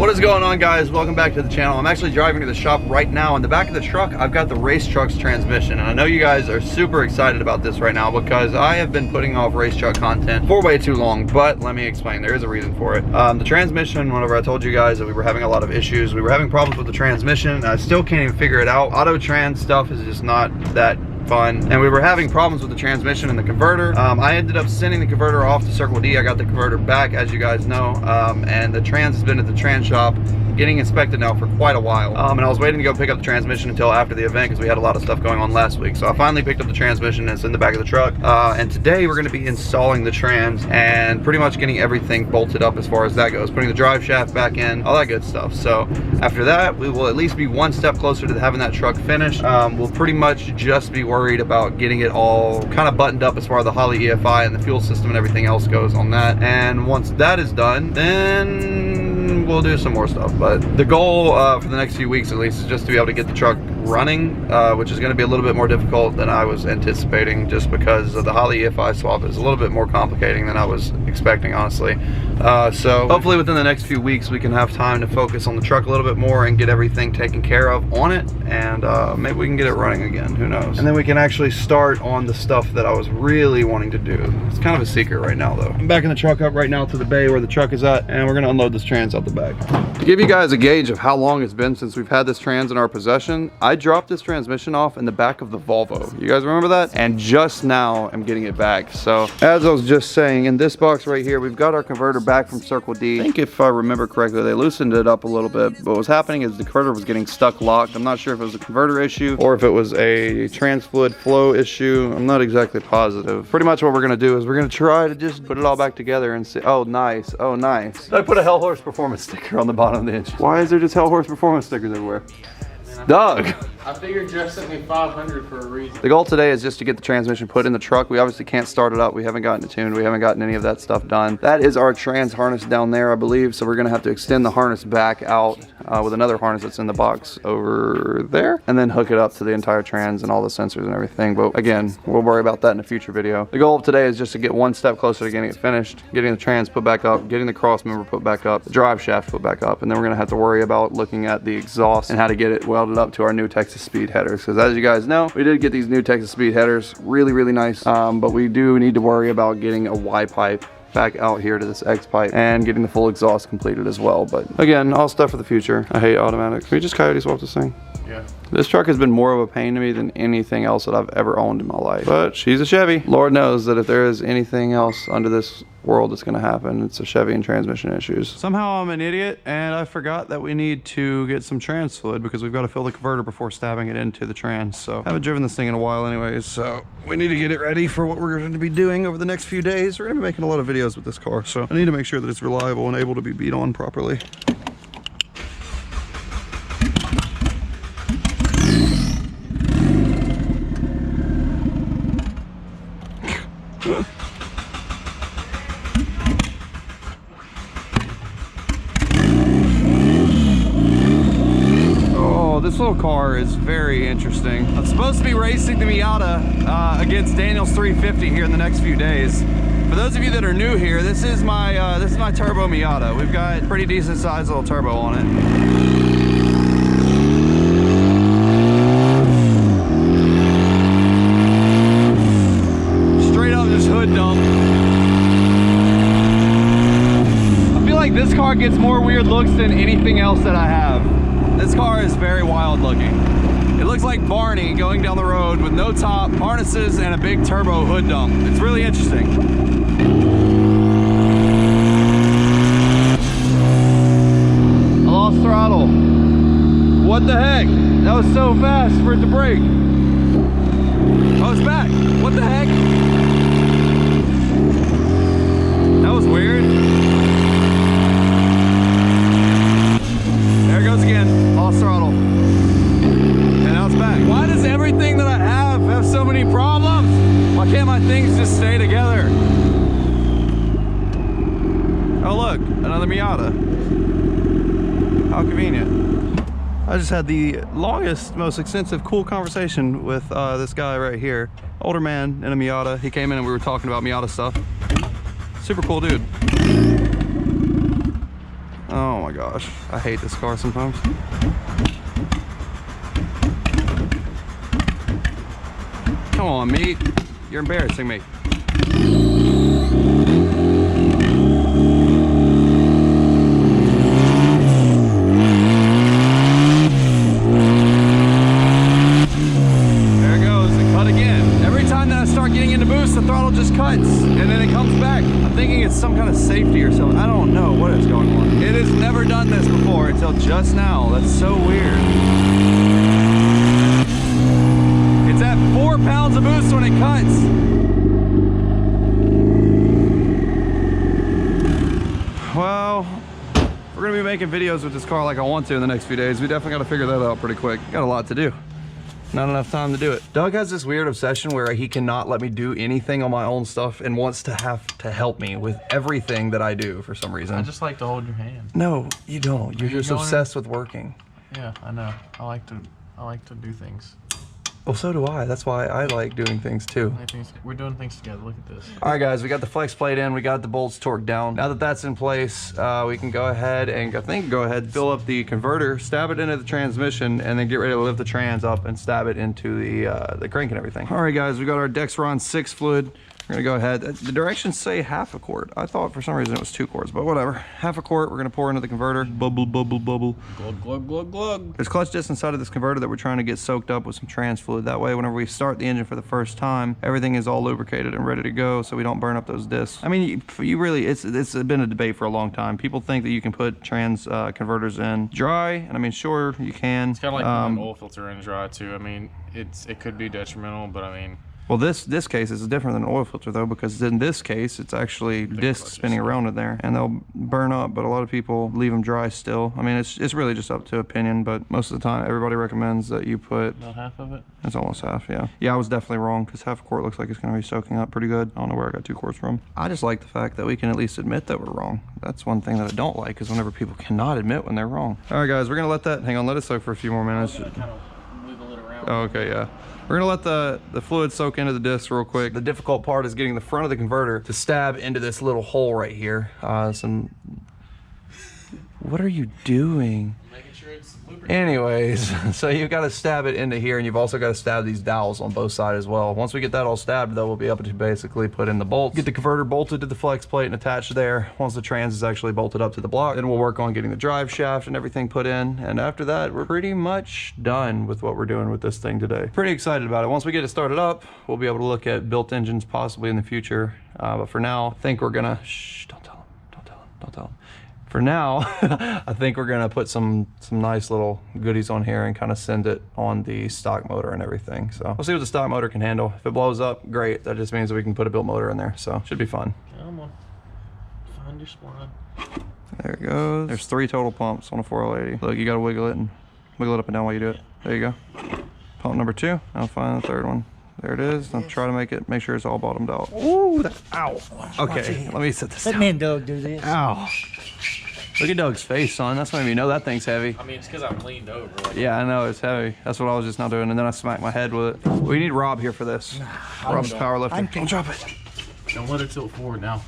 What is going on, guys? Welcome back to the channel. I'm actually driving to the shop right now. In the back of the truck, I've got the race truck's transmission, and I know you guys are super excited about this right now because I have been putting off race truck content for way too long, but let me explain. There is a reason for it. The transmission, whenever I told you guys that we were having a lot of issues, we were having problems with the transmission, and I still can't even figure it out. Auto trans stuff is just not that fun, and we were having problems with the transmission and the converter. I ended up sending the converter off to Circle D. I got the converter back, as you guys know, and the trans has been at the trans shop getting inspected now for quite a while, and I was waiting to go pick up the transmission until after the event because we had a lot of stuff going on last week. So I finally picked up the transmission and it's in the back of the truck, and today we're going to be installing the trans and pretty much getting everything bolted up as far as that goes, putting the drive shaft back in, all that good stuff. So after that, we will at least be one step closer to having that truck finished. We'll pretty much just be worried about getting it all kind of buttoned up as far as the Holley EFI and the fuel system and everything else goes on that. And once that is done, then we'll do some more stuff. But the goal for the next few weeks at least is just to be able to get the truck running, which is going to be a little bit more difficult than I was anticipating, just because of the Holley EFI swap is a little bit more complicating than I was expecting, honestly. So hopefully within the next few weeks we can have time to focus on the truck a little bit more and get everything taken care of on it, and maybe we can get it running again, who knows. And then we can actually start on the stuff that I was really wanting to do. It's kind of a secret right now though. I'm backing the truck up right now to the bay where the truck is at, and we're going to unload this trans out the back. To give you guys a gauge of how long it's been since we've had this trans in our possession, I dropped this transmission off in the back of the Volvo. You guys remember that? And just now I'm getting it back. So as I was just saying, in this box right here, we've got our converter back from Circle D. I think if I remember correctly, they loosened it up a little bit. But what was happening is the converter was getting stuck locked. I'm not sure if it was a converter issue or if it was a trans fluid flow issue. I'm not exactly positive. Pretty much what we're gonna do is we're gonna try to just put it all back together and say, oh nice, oh nice. I put a Hell Horse Performance sticker on the bottom of the engine. Why is there just Hell Horse Performance stickers everywhere? Doug! I figured Jeff sent me 500 for a reason. The goal today is just to get the transmission put in the truck. We obviously can't start it up. We haven't gotten it tuned. We haven't gotten any of that stuff done. That is our trans harness down there, I believe. So we're going to have to extend the harness back out with another harness that's in the box over there, and then hook it up to the entire trans and all the sensors and everything. But again, we'll worry about that in a future video. The goal of today is just to get one step closer to getting it finished, getting the trans put back up, getting the cross member put back up, the drive shaft put back up, and then we're going to have to worry about looking at the exhaust and how to get it welded up to our new Texas Speed headers. Because as you guys know, we did get these new Texas Speed headers, really nice, but we do need to worry about getting a Y pipe back out here to this X pipe and getting the full exhaust completed as well. But again, all stuff for the future. I hate automatics. Can we just coyote swap this thing? Yeah. This truck has been more of a pain to me than anything else that I've ever owned in my life. But she's a Chevy. Lord knows that if there is anything else under this world that's going to happen, it's a Chevy and transmission issues. Somehow I'm an idiot and I forgot that we need to get some trans fluid because we've got to fill the converter before stabbing it into the trans. So I haven't driven this thing in a while anyways, so we need to get it ready for what we're going to be doing over the next few days. We're going to be making a lot of videos with this car, so I need to make sure that it's reliable and able to be beat on properly. This little car is very interesting. I'm supposed to be racing the Miata against Daniel's 350 here in the next few days. For those of you that are new here, this is my turbo Miata. We've got pretty decent sized little turbo on it. Straight up just hood dump. I feel like this car gets more weird looks than anything else that I have. This car is very wild looking. It looks like Barney going down the road with no top, harnesses, and a big turbo hood dump. It's really interesting. I lost throttle. What the heck? That was so fast for it to brake. Oh, it's back. What the heck? That was weird. There it goes again. Lost throttle. And now it's back. Why does everything that I have so many problems? Why can't my things just stay together? Oh look, another Miata. How convenient. I just had the longest, most extensive, cool conversation with this guy right here. Older man in a Miata. He came in and we were talking about Miata stuff. Super cool dude. Oh my gosh, I hate this car sometimes. Come on, Meep. You're embarrassing me. There it goes, it cut again. Every time that I start getting into boost, the throttle just cuts and then it comes back. I'm thinking it's some kind of safety or something. I don't know what is going on. It has never done this before until just now. That's so weird. It's at 4 pounds of boost when it cuts. Well, we're gonna be making videos with this car like I want to in the next few days. We definitely gotta figure that out pretty quick. Got a lot to do. Not enough time to do it. Doug has this weird obsession where he cannot let me do anything on my own stuff and wants to have to help me with everything that I do for some reason. I just like to hold your hand. No, you don't. You're just obsessed with working. Yeah, I know. I like to do things. Well, so do I. That's why I like doing things too. We're doing things together. Look at this. All right, guys, we got the flex plate in. We got the bolts torqued down. Now that that's in place, we can go ahead and fill up the converter, stab it into the transmission, and then get ready to lift the trans up and stab it into the crank and everything. All right, guys, we got our Dexron 6 fluid. We're gonna go ahead. The directions say half a quart. I thought for some reason it was 2 quarts, but whatever. Half a quart, we're gonna pour into the converter. Bubble, bubble, bubble. Glug, glug, glug, glug. There's clutch discs inside of this converter that we're trying to get soaked up with some trans fluid. That way, whenever we start the engine for the first time, everything is all lubricated and ready to go so we don't burn up those discs. I mean, you really, it's been a debate for a long time. People think that you can put trans converters in dry, and I mean, sure, you can. It's kind of like putting an oil filter in dry too. I mean, it could be detrimental, but I mean, well, this case is different than an oil filter though, because in this case, it's actually discs spinning around in there and they'll burn up, but a lot of people leave them dry still. I mean, it's really just up to opinion, but most of the time, everybody recommends that you put... About half of it? It's almost half, yeah. Yeah, I was definitely wrong, because half a quart looks like it's gonna be soaking up pretty good. I don't know where I got 2 quarts from. I just like the fact that we can at least admit that we're wrong. That's one thing that I don't like, is whenever people cannot admit when they're wrong. All right, guys, we're gonna let that, hang on, let it soak for a few more minutes. Kind of wiggle it around. Oh, okay, yeah. We're gonna let the fluid soak into the discs real quick. The difficult part is getting the front of the converter to stab into this little hole right here. What are you doing? Making sure it's lubricated. Anyways, so you've got to stab it into here, and you've also got to stab these dowels on both sides as well. Once we get that all stabbed, though, we'll be able to basically put in the bolts. Get the converter bolted to the flex plate and attached there. Once the trans is actually bolted up to the block, then we'll work on getting the drive shaft and everything put in. And after that, we're pretty much done with what we're doing with this thing today. Pretty excited about it. Once we get it started up, we'll be able to look at built engines possibly in the future. But for now, I think we're gonna, shh, don't tell them, don't tell them, don't tell them. For now, I think we're gonna put some nice little goodies on here and kind of send it on the stock motor and everything. So we'll see what the stock motor can handle. If it blows up, great. That just means that we can put a built motor in there. So should be fun. Come on, find your spline. There it goes. There's 3 total pumps on a 4L80. Look, you gotta wiggle it up and down while you do it. There you go. Pump number 2. I'll find the 3rd one. There it is. I'll try to make sure it's all bottomed out. Ooh, ow. Okay, let me set this down. Let me and Doug do this. Ow. Look at Doug's face, son. That's when you know that thing's heavy. I mean, it's because I'm leaned over. Like, yeah, I know, it's heavy. That's what I was just now doing, and then I smacked my head with it. We need Rob here for this. Rob's powerlifting. Don't drop it. Don't let it tilt forward now.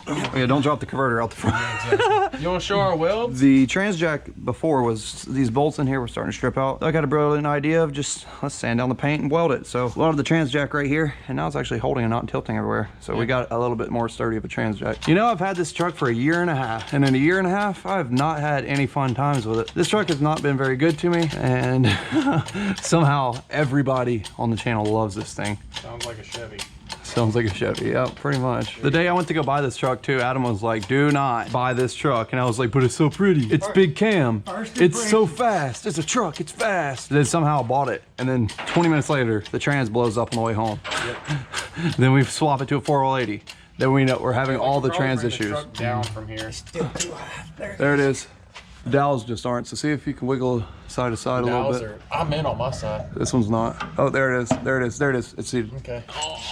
Oh, yeah, don't drop the converter out the front. Yeah, exactly. You want to show our welds? The trans jack before was, these bolts in here were starting to strip out. I got a brilliant idea of just, let's sand down the paint and weld it. So a lot of the trans jack right here, and now it's actually holding and not tilting everywhere. So we got a little bit more sturdy of a trans jack. You know, I've had this truck for 1.5 years, and in 1.5 years, I have not had any fun times with it. This truck has not been very good to me, and somehow everybody on the channel loves this thing. Sounds like a Chevy. Sounds like a Chevy, yeah, pretty much. The day I went to go buy this truck too, Adam was like, do not buy this truck. And I was like, but it's so pretty. It's big cam. It's so fast. It's a truck, it's fast. Then somehow I bought it. And then 20 minutes later, the trans blows up on the way home. Yep. Then we swap it to a 4L80. Then we know we're having all the trans issues. The truck down from here. There it is. The dowels just aren't. So see if you can wiggle side to side a little bit. I'm in on my side. This one's not. Oh, there it is. There it is. There it is. It's seated. Okay. Hell.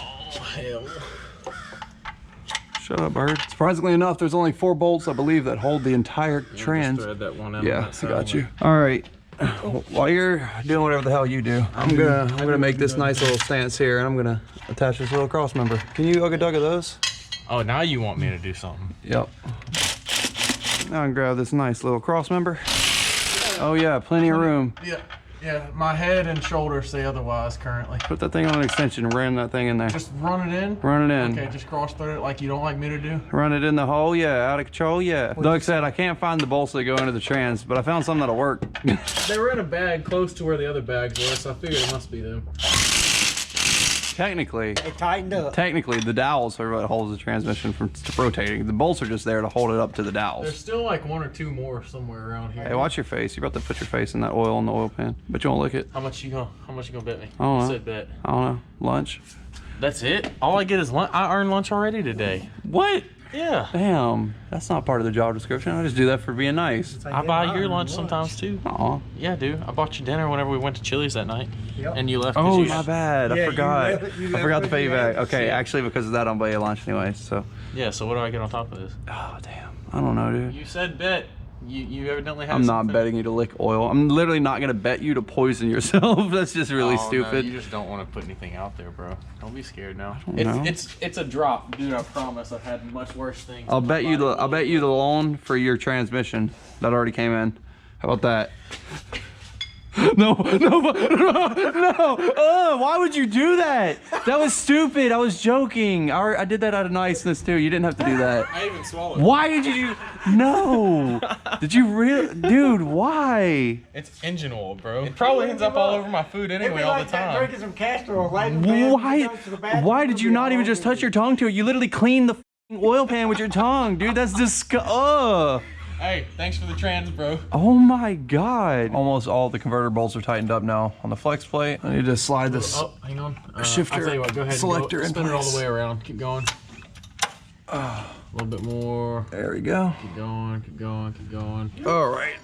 Shut up, bird. Surprisingly enough, there's only 4 bolts, I believe, that hold the entire trans. Just thread that one out. Yeah, I got you. All right. While you're doing whatever the hell you do, I'm gonna make this nice little stance here, and I'm gonna attach this little cross member. Can you ugga dugga those? Oh, now you want me to do something? Yep. Now I can grab this nice little cross member. Oh yeah, plenty of room. Yeah, my head and shoulders say otherwise currently. Put that thing on an extension and ram that thing in there. Just run it in? Run it in. Okay, just cross thread it like you don't like me to do? Run it in the hole, yeah, out of control, yeah. Doug said I can't find the bolts that go into the trans, but I found some that'll work. They were in a bag close to where the other bags were, so I figured it must be them. Technically, it tightened up. Technically, the dowels are what holds the transmission from rotating. The bolts are just there to hold it up to the dowels. There's still like 1 or 2 more somewhere around here. Hey, watch your face. You're about to put your face in that oil in the oil pan. But you won't lick it. How much you gonna bet me? I don't know. You said bet. I don't know. Lunch. That's it? All I get is lunch. I earned lunch already today. What? Yeah. Damn, that's not part of the job description. I just do that for being nice. I buy your lunch sometimes too. Aw. Yeah, dude. I bought you dinner whenever we went to Chili's that night. Yep. And you left. Oh, you my bad. I Yeah, forgot. you I forgot to pay you back. left. Okay, actually, because of that, I'll buy you lunch anyway. So. Yeah. So what do I get on top of this? Oh damn. I don't know, dude. You said bet. You evidently have. I'm not something. betting you to lick oil. I'm literally not gonna bet you to poison yourself. That's just really Oh, stupid. No, you just don't want to put anything out there, bro. Don't be scared now. know. It's a drop, dude. I promise. I've had much worse things. I'll bet you the loan for your transmission that already came in. How about that? No. Why would you do that? That was stupid. I was joking. I did that out of niceness too. You didn't have to do that. I even swallowed. Why did you do? No. Did you really, dude? Why? It's engine oil, bro. It probably ends up all over my food anyway all the time. Drinking some castor oil. Why did you not even just touch your tongue to it? You literally cleaned the oil pan with your tongue, dude. That's disgusting. Hey, thanks for the trans, bro. Oh my god. Almost all the converter bolts are tightened up now on the flex plate. I need to slide this Hang on. shifter I'll tell you what, go ahead selector and in spin it all place. the way around. Keep going. A little bit more. There we go. Keep going, keep going, keep going. All right.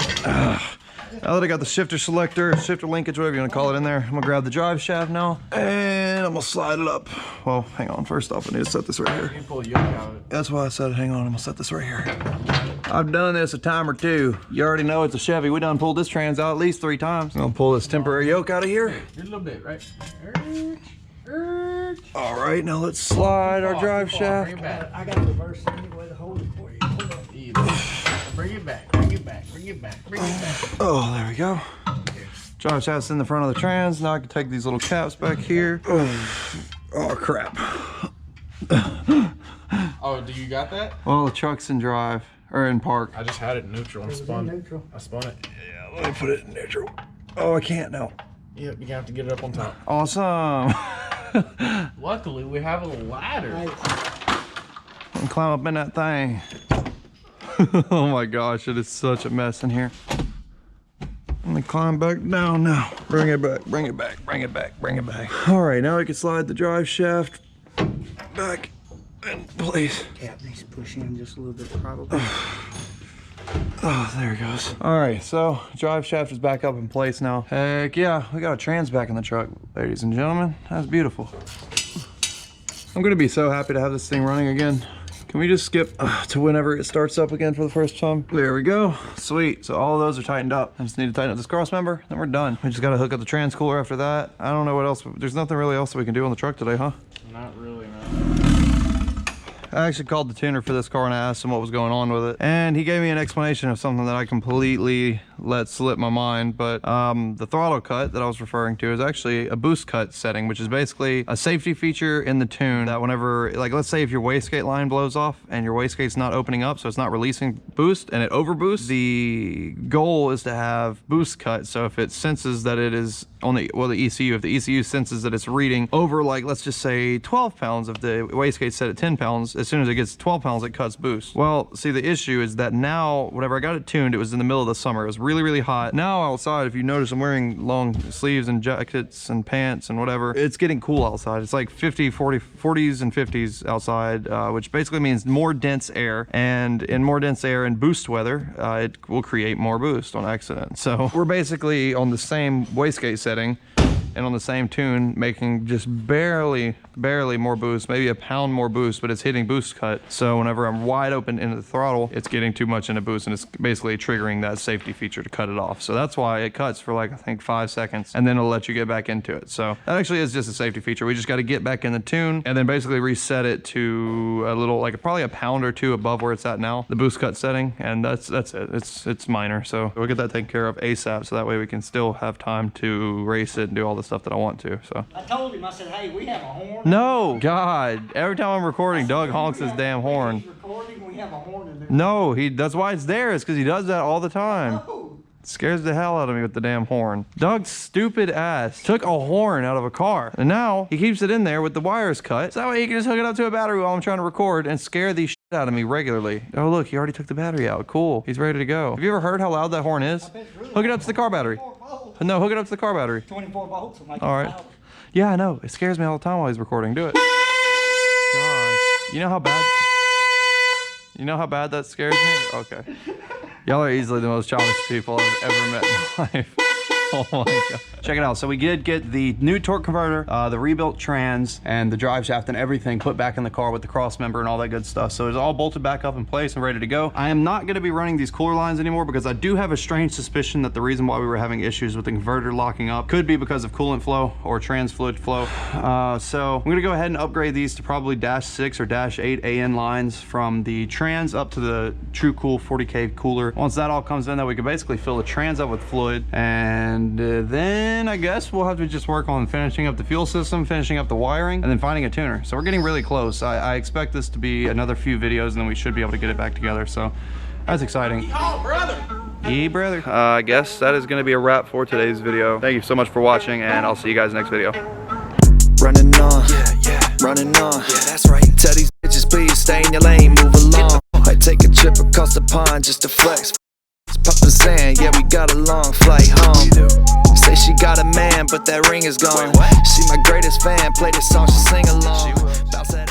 Now that I got the shifter selector, shifter linkage, whatever you want to call it in there, I'm gonna grab the drive shaft now and I'm gonna slide it up. Well, hang on. First off, I need to set this right here. You can pull a yoke out of it. That's why I said, hang on, I'm gonna set this right here. I've done this a time or two. You already know it's a Chevy. We done pulled this trans out at least 3 times. I'm gonna pull this temporary yoke out of here. Just a little bit, right? All right, now let's slide our drive shaft. Bring it back. I got a reverse anyway to hold it for you. Hold on. Bring it back, bring it back, bring it back, bring it back. Oh, there we go. Drive shaft's in the front of the trans. Now I can take these little caps back here. Oh, crap. Oh, do you got that? Well, the truck's in drive, or in park. I just had it in neutral and spun. Neutral. I spun it. Yeah, let me put it in neutral. Oh, I can't now. Yep, you have to get it up on top. Awesome. Luckily, we have a ladder. I can climb up in that thing. Oh my gosh, it is such a mess in here. Let me climb back down now. Bring it back, bring it back, bring it back, bring it back. All right, now we can slide the drive shaft back in place. Cap needs to push in just a little bit probably. Oh, there it goes. All right, so drive shaft is back up in place now. Heck yeah, we got a trans back in the truck, ladies and gentlemen. That's beautiful. I'm gonna be so happy to have this thing running again. Can we just skip to whenever it starts up again for the first time? There we go. Sweet. So all of those are tightened up. I just need to tighten up this cross member, then we're done. We just got to hook up the trans cooler after that. I don't know what else. There's nothing really else that we can do on the truck today, huh? Not really, man. I actually called the tuner for this car and I asked him what was going on with it. And he gave me an explanation of something that I completely let slip my mind. But the throttle cut that I was referring to is actually a boost cut setting, which is basically a safety feature in the tune that whenever, like let's say if your wastegate line blows off and your wastegate's not opening up, so it's not releasing boost and it overboosts, the goal is to have boost cut. So if it senses that it is on the, well, the ECU, if the ECU senses that it's reading over, like let's just say 12 pounds, if the wastegate set at 10 pounds, as soon as it gets 12 pounds, it cuts boost. Well, see, the issue is that now, whenever I got it tuned, it was in the middle of the summer. It was really, really hot. Now outside, if you notice, I'm wearing long sleeves and jackets and pants and whatever. It's getting cool outside. It's like 40s and 50s outside, which basically means more dense air. And in more dense air and boost weather, it will create more boost on accident. So we're basically on the same wastegate setting. and on the same tune, making just barely more boost, maybe a pound more boost, but it's hitting boost cut. So whenever I'm wide open into the throttle, it's getting too much into boost, and it's basically triggering that safety feature to cut it off. So that's why it cuts for like, I think 5 seconds, and then it'll let you get back into it. So that actually is just a safety feature. We just got to get back in the tune and then basically reset it to a little, like probably a pound or two above where it's at now, the boost cut setting, and that's it. It's minor. So we'll get that taken care of ASAP, so that way we can still have time to race it and do all the stuff that I want to. So I told him, I said, hey, we have a horn. no, God, every time I'm recording, Doug honks his damn horn. He's recording, we have a horn in there. No, that's why it's there. It's because he does that all the time. No. It scares the hell out of me with the damn horn. Doug's stupid ass took a horn out of a car, and now he keeps it in there with the wires cut, so that way he can just hook it up to a battery while I'm trying to record and scare the shit out of me regularly. Oh look, he already took the battery out. Cool, he's ready to go. Have you ever heard how loud that horn is? Hook it up to the car battery. No, hook it up to the car battery. 24 volts. Like all right. Yeah, I know. It scares me all the time while he's recording. Do it. God. You know how bad that scares me? Okay. Y'all are easily the most childish people I've ever met in my life. Oh my God. Check it out. So we did get the new torque converter, the rebuilt trans, and the drive shaft and everything put back in the car with the cross member and all that good stuff. So it's all bolted back up in place and ready to go. I am not going to be running these cooler lines anymore because I do have a strange suspicion that the reason why we were having issues with the converter locking up could be because of coolant flow or trans fluid flow. So I'm going to go ahead and upgrade these to probably -6 or -8 AN lines from the trans up to the True Cool 40K cooler. Once that all comes in, then we can basically fill the trans up with fluid, and then I guess we'll have to just work on finishing up the fuel system, finishing up the wiring, and then finding a tuner. So we're getting really close. I expect this to be another few videos, and then we should be able to get it back together. So that's exciting. Oh, brother! Hey, brother. I guess that is going to be a wrap for today's video. Thank you so much for watching, and I'll see you guys next video. Running on, running on, that's right. Tell these bitches please stay in your lane, move along. I take a trip across the pond just to flex. Papa saying, yeah, we got a long flight home. Say she got a man, but that ring is gone. She my greatest fan, play this song, she sing along. Bounce that